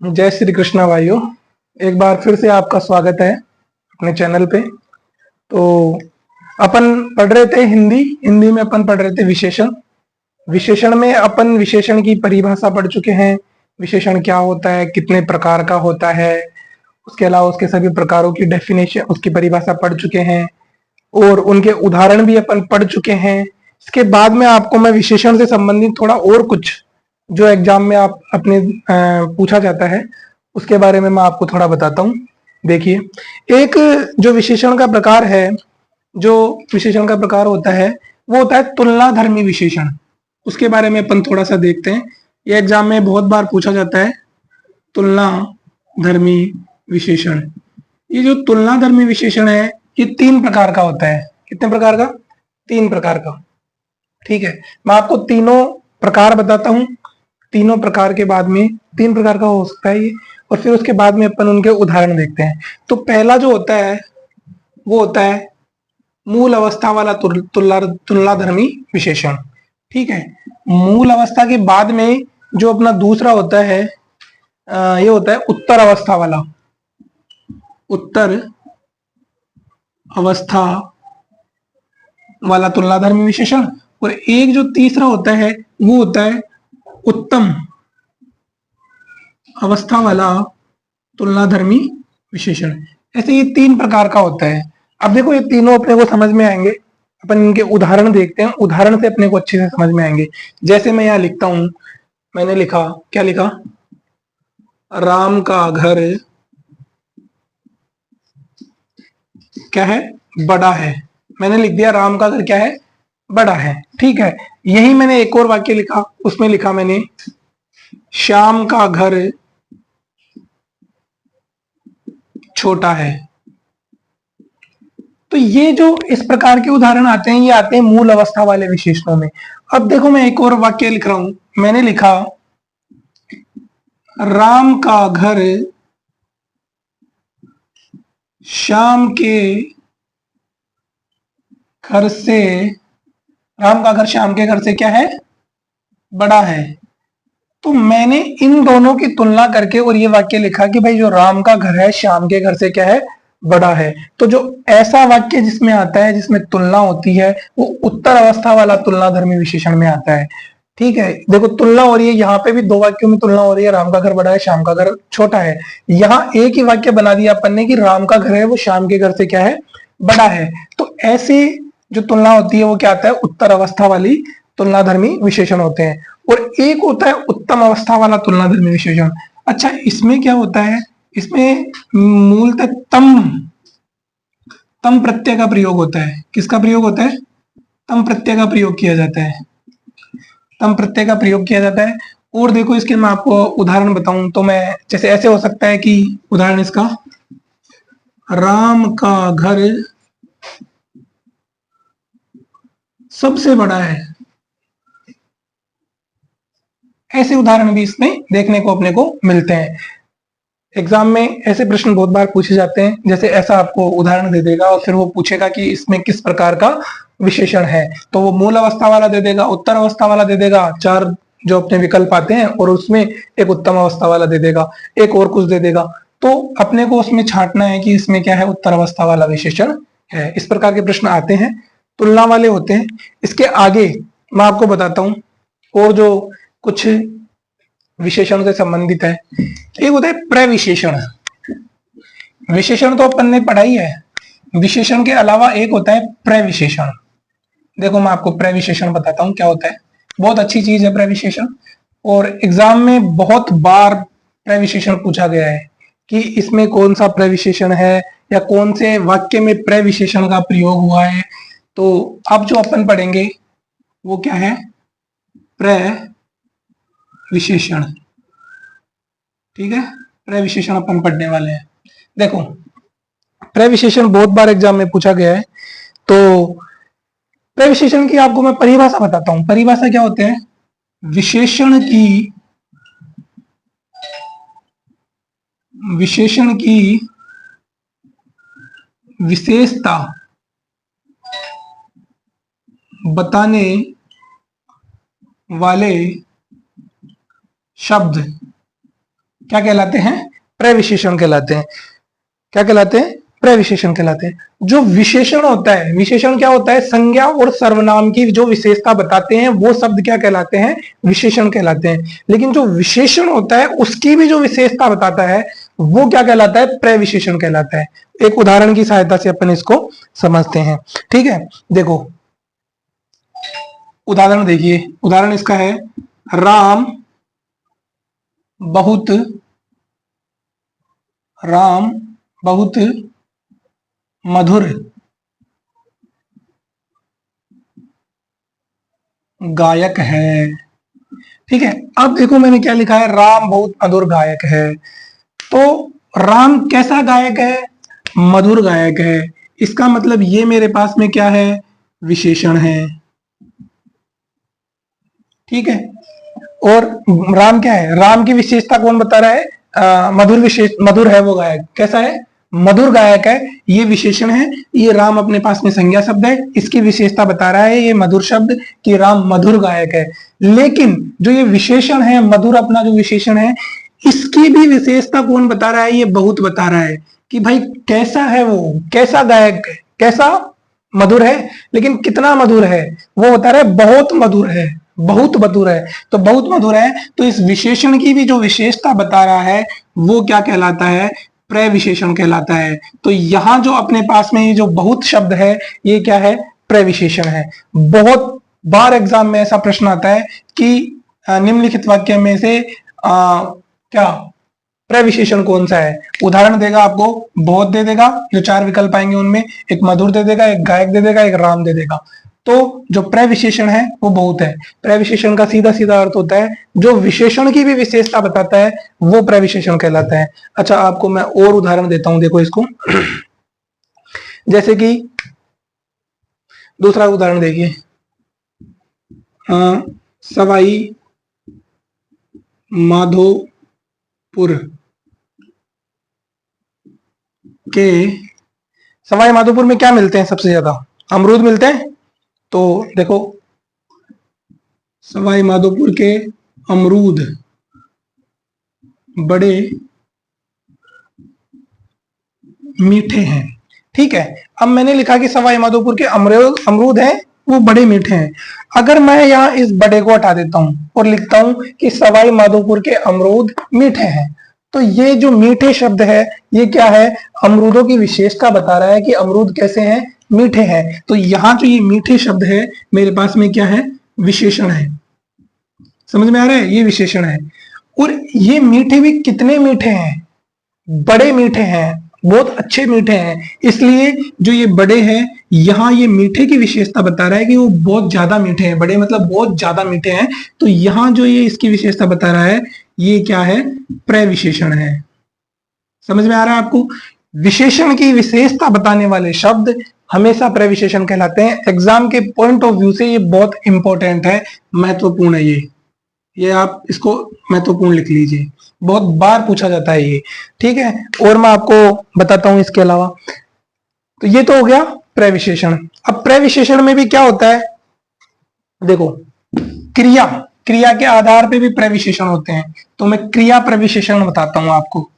जय श्री कृष्णा भाइयों। एक बार फिर से आपका स्वागत है अपने चैनल पे। तो अपन पढ़ रहे थे हिंदी हिंदी में अपन पढ़ रहे थे विशेषण। विशेषण में अपन विशेषण की परिभाषा पढ़ चुके हैं। विशेषण क्या होता है, कितने प्रकार का होता है, उसके अलावा उसके सभी प्रकारों की डेफिनेशन, उसकी परिभाषा पढ़ चुके हैं और उनके उदाहरण भी अपन पढ़ चुके हैं। इसके बाद में आपको मैं विशेषण से संबंधित थोड़ा और कुछ जो एग्जाम में आप अपने पूछा जाता है उसके बारे में मैं आपको थोड़ा बताता हूँ। देखिए, एक जो विशेषण का प्रकार है, जो विशेषण का प्रकार होता है वो होता है तुलनाधर्मी विशेषण। उसके बारे में अपन थोड़ा सा देखते हैं। ये एग्जाम में बहुत बार पूछा जाता है, तुलना धर्मी विशेषण। ये जो तुलना धर्मी विशेषण है ये 3 प्रकार का होता है। कितने प्रकार का? 3 प्रकार का। ठीक है, मैं आपको तीनों प्रकार बताता हूं। तीनों प्रकार के बाद में 3 प्रकार का हो सकता है ये, और फिर उसके बाद में अपन उनके उदाहरण देखते हैं। तो पहला जो होता है वो होता है मूल अवस्था वाला तुलना धर्मी विशेषण। ठीक है, मूल अवस्था के बाद में जो अपना दूसरा होता है ये होता है उत्तर अवस्था वाला, उत्तर अवस्था वाला तुलनाधर्मी विशेषण। और एक जो तीसरा होता है वो होता है उत्तम अवस्था वाला तुलनाधर्मी विशेषण। ऐसे ये 3 प्रकार का होता है। अब देखो, ये तीनों अपने को समझ में आएंगे। अपन इनके उदाहरण देखते हैं, उदाहरण से अपने को अच्छे से समझ में आएंगे। जैसे मैं यहाँ लिखता हूं, मैंने लिखा, क्या लिखा? राम का घर क्या है? बड़ा है। मैंने लिख दिया राम का घर क्या है? बड़ा है। ठीक है, यही मैंने एक और वाक्य लिखा, उसमें लिखा मैंने श्याम का घर छोटा है। तो ये जो इस प्रकार के उदाहरण आते हैं ये आते हैं मूल अवस्था वाले विशेषणों में। अब देखो, मैं एक और वाक्य लिख रहा हूं। मैंने लिखा राम का घर श्याम के घर से, राम का घर श्याम के घर से क्या है? बड़ा है। तो मैंने इन दोनों की तुलना करके और ये वाक्य लिखा कि भाई जो राम का घर है श्याम के घर से क्या है? बड़ा है। तो जो ऐसा वाक्य जिसमें आता है, जिसमें तुलना होती है, वो उत्तर अवस्था वाला तुलनाधर्मी विशेषण में आता है। ठीक है, देखो तुलना हो रही है, यहाँ पे भी 2 वाक्यों में तुलना हो रही है, राम का घर बड़ा है श्याम का घर छोटा है। यहाँ एक ही वाक्य बना दिया अपन ने कि राम का घर है वो श्याम के घर से क्या है? बड़ा है। तो ऐसे जो तुलना होती है वो क्या आता है? उत्तर अवस्था वाली तुलनाधर्मी विशेषण होते हैं। और एक होता है उत्तम अवस्था वाला तुलनाधर्मी विशेषण। अच्छा, इसमें क्या होता है? इसमें मूलतः तम तम प्रत्यय का प्रयोग होता है। किसका प्रयोग होता है? तम प्रत्यय का प्रयोग किया जाता है। तम प्रत्यय का प्रयोग किया जाता है। और देखो, इसके मैं आपको उदाहरण बताऊं तो मैं जैसे ऐसे हो सकता है कि उदाहरण इसका, राम का घर सबसे बड़ा है। ऐसे उदाहरण भी इसमें देखने को अपने को मिलते हैं। एग्जाम में ऐसे प्रश्न बहुत बार पूछे जाते हैं, जैसे ऐसा आपको उदाहरण दे देगा और फिर वो पूछेगा कि इसमें किस प्रकार का विशेषण है। तो वो मूल अवस्था वाला दे देगा, उत्तर अवस्था वाला दे देगा, 4 जो अपने विकल्प आते हैं, और उसमें एक उत्तम अवस्था वाला दे देगा, एक और कुछ दे देगा। तो अपने को उसमें छांटना है कि इसमें क्या है? उत्तर अवस्था वाला विशेषण है। इस प्रकार के प्रश्न आते हैं, तुलना वाले होते हैं। इसके आगे मैं आपको बताता हूं और जो कुछ विशेषण से संबंधित है। एक होता है प्रविशेषण। विशेषण तो अपन ने पढ़ा ही है, विशेषण के अलावा एक होता है प्रविशेषण। देखो, मैं आपको प्रविशेषण बताता हूं क्या होता है। बहुत अच्छी चीज है प्रविशेषण, और एग्जाम में बहुत बार प्रविशेषण पूछा गया है कि इसमें कौन सा प्रविशेषण है या कौन से वाक्य में प्रविशेषण का प्रयोग हुआ है। तो अब जो अपन पढ़ेंगे वो क्या है? प्रविशेषण। ठीक है, प्रविशेषण अपन पढ़ने वाले हैं। देखो, प्रविशेषण बहुत बार एग्जाम में पूछा गया है। तो प्रविशेषण की आपको मैं परिभाषा बताता हूं। परिभाषा क्या होते हैं? विशेषण की विशेषता बताने वाले शब्द क्या कहलाते हैं? प्रविशेषण कहलाते हैं। क्या कहलाते हैं? प्रविशेषण कहलाते हैं। जो विशेषण होता है, विशेषण क्या होता है? संज्ञा और सर्वनाम की जो विशेषता बताते हैं वो शब्द क्या कहलाते हैं? विशेषण कहलाते हैं। लेकिन जो विशेषण होता है उसकी भी जो विशेषता बताता है वो क्या कहलाता है? प्रविशेषण कहलाता है। एक उदाहरण की सहायता से अपन इसको समझते हैं। ठीक है, देखो उदाहरण देखिए। उदाहरण इसका है, राम बहुत मधुर गायक है। ठीक है, अब देखो मैंने क्या लिखा है? राम बहुत मधुर गायक है। तो राम कैसा गायक है? मधुर गायक है। इसका मतलब ये मेरे पास में क्या है? विशेषण है। ठीक है, और राम क्या है? राम की विशेषता कौन बता रहा है? मधुर है वो गायक। कैसा है? मधुर गायक है, ये विशेषण है। ये राम अपने पास में संज्ञा शब्द है, इसकी विशेषता बता रहा है ये मधुर शब्द कि राम मधुर गायक है। लेकिन जो ये विशेषण है, मधुर अपना जो विशेषण है, इसकी भी विशेषता कौन बता रहा है? ये बहुत बता रहा है कि भाई कैसा है वो, कैसा गायक है, कैसा मधुर है। लेकिन कितना मधुर है वो बता रहा है, बहुत मधुर है, बहुत मधुर है। तो बहुत मधुर है, तो इस विशेषण की भी जो विशेषता बता रहा है वो क्या कहलाता है? प्रविशेषण कहलाता है। तो यहां जो अपने पास में ये जो बहुत शब्द है ये क्या है? प्रविशेषण है। बहुत बार एग्जाम में ऐसा प्रश्न आता है कि निम्नलिखित वाक्य में से क्या प्रविशेषण कौन सा है? उदाहरण देगा आपको, बहुत दे देगा, जो 4 विकल्प आएंगे उनमें एक मधुर दे देगा, एक गायक दे देगा, एक राम दे देगा। तो जो प्रविशेषण है वो बहुत है। प्रविशेषण का सीधा सीधा अर्थ होता है जो विशेषण की भी विशेषता बताता है वो प्रविशेषण कहलाता है। अच्छा, आपको मैं और उदाहरण देता हूं, देखो इसको। जैसे कि दूसरा उदाहरण देखिए, सवाई माधोपुर सवाई माधोपुर में क्या मिलते हैं? सबसे ज्यादा अमरूद मिलते हैं। तो देखो, सवाई माधोपुर के अमरूद बड़े मीठे हैं। ठीक है, अब मैंने लिखा कि सवाई माधोपुर के अमरूद हैं, वो बड़े मीठे हैं। अगर मैं यहाँ इस बड़े को हटा देता हूं और लिखता हूं कि सवाई माधोपुर के अमरूद मीठे हैं, तो ये जो मीठे शब्द है ये क्या है? अमरूदों की विशेषता बता रहा है कि अमरूद कैसे हैं? मीठे हैं। तो यहाँ जो ये मीठे शब्द है मेरे पास में क्या है? विशेषण है। समझ में आ रहा है? ये विशेषण है। और ये मीठे भी कितने मीठे हैं? बड़े मीठे हैं, बहुत अच्छे मीठे हैं। इसलिए जो ये बड़े हैं, यहाँ ये मीठे की विशेषता बता रहा है कि वो बहुत ज्यादा मीठे हैं। बड़े मतलब बहुत ज्यादा मीठे हैं। तो यहाँ जो ये इसकी विशेषता बता रहा है ये क्या है? प्रविशेषण है। समझ में आ रहा है आपको? विशेषण की विशेषता बताने वाले शब्द हमेशा प्रविशेषण कहलाते हैं। एग्जाम के पॉइंट ऑफ व्यू से ये बहुत इंपॉर्टेंट है, महत्वपूर्ण है। ये आप इसको महत्वपूर्ण लिख लीजिए, बहुत बार पूछा जाता है ये। ठीक है, और मैं आपको बताता हूं इसके अलावा। तो ये तो हो गया प्रविशेषण। अब प्रविशेषण में भी क्या होता है? देखो, क्रिया के आधार पे भी प्रविशेषण होते हैं। तो मैं क्रिया प्रविशेषण बताता हूं आपको।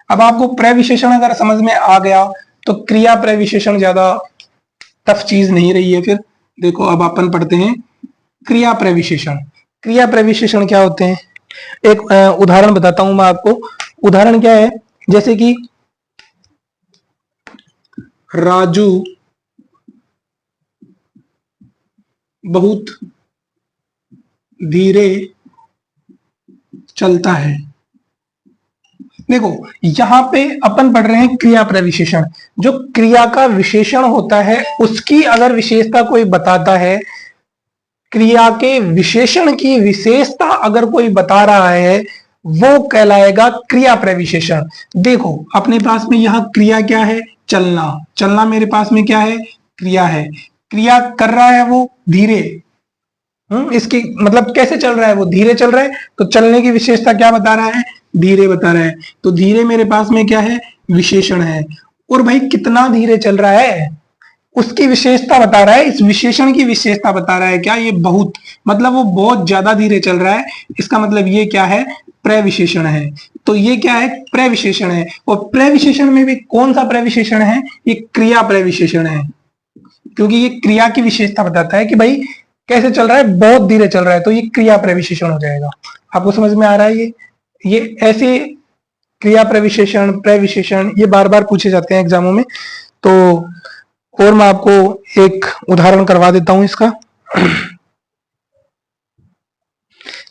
अब आपको प्रविशेषण अगर समझ में आ गया तो क्रिया प्रविशेषण ज्यादा टफ चीज नहीं रही है। फिर देखो, अब अपन पढ़ते हैं क्रिया प्रविशेषण। क्रिया प्रविशेषण क्या होते हैं? एक उदाहरण बताता हूं मैं आपको। उदाहरण क्या है? जैसे कि राजू बहुत धीरे चलता है। देखो, यहां पे अपन पढ़ रहे हैं क्रिया प्रविशेषण। जो क्रिया का विशेषण होता है उसकी अगर विशेषता कोई बताता है, क्रिया के विशेषण की विशेषता अगर कोई बता रहा है वो कहलाएगा क्रिया प्रविशेषण। देखो, अपने पास में यहां क्रिया क्या है? चलना। चलना मेरे पास में क्या है? क्रिया है। क्रिया कर रहा है वो धीरे। इसकी मतलब कैसे चल रहा है? वो धीरे चल रहा है। तो चलने की विशेषता क्या बता रहा है? धीरे बता रहा है। तो धीरे मेरे पास में क्या है? विशेषण है। और भाई कितना धीरे चल रहा है? उसकी विशेषता बता रहा है, इस विशेषण की विशेषता बता रहा है। क्या? ये बहुत, मतलब वो बहुत ज्यादा धीरे चल रहा है, इसका मतलब ये क्या है? प्रविशेषण है। तो ये क्या है? प्रविशेषण है। और प्रविशेषण में भी कौन सा प्रविशेषण है? ये क्रिया प्रविशेषण है, क्योंकि ये क्रिया की विशेषता बताता है कि भाई कैसे चल रहा है, बहुत धीरे चल रहा है, तो ये क्रिया प्रविशेषण हो जाएगा। आपको समझ में आ रहा है? ये ऐसे क्रिया प्रविशेषण, प्रविशेषण ये बार बार पूछे जाते हैं एग्जामों में। तो और मैं आपको एक उदाहरण करवा देता हूं इसका।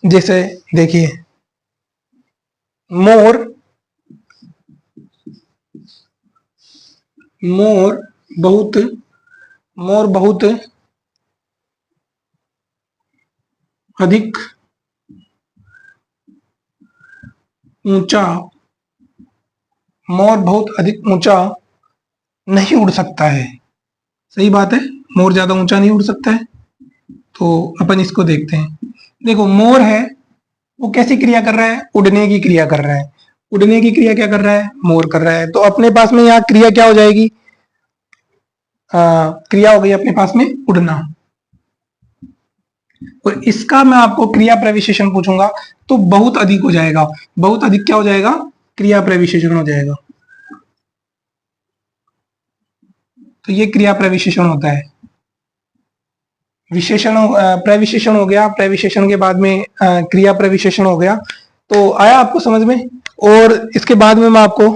जैसे देखिए, मोर मोर बहुत मोर बहुत अधिक ऊंचा मोर बहुत अधिक ऊंचा नहीं उड़ सकता है। सही बात है, मोर ज्यादा ऊंचा नहीं उड़ सकता है। तो अपन इसको देखते हैं। देखो, मोर है, वो कैसी क्रिया कर रहा है? उड़ने की क्रिया कर रहा है। उड़ने की क्रिया क्या कर रहा है? मोर कर रहा है। तो अपने पास में यहाँ क्रिया क्या हो जाएगी? क्रिया हो गई अपने पास में उड़ना। और इसका मैं आपको क्रिया प्रविशेषण पूछूंगा तो बहुत अधिक हो जाएगा। बहुत अधिक क्या हो जाएगा? क्रिया प्रविशेषण हो जाएगा। तो ये क्रिया प्रविशेषण होता है। विशेषण प्रविशेषण हो गया, प्रविशेषण के बाद में क्रिया प्रविशेषण हो गया। तो आया आपको समझ में? और इसके बाद में मैं आपको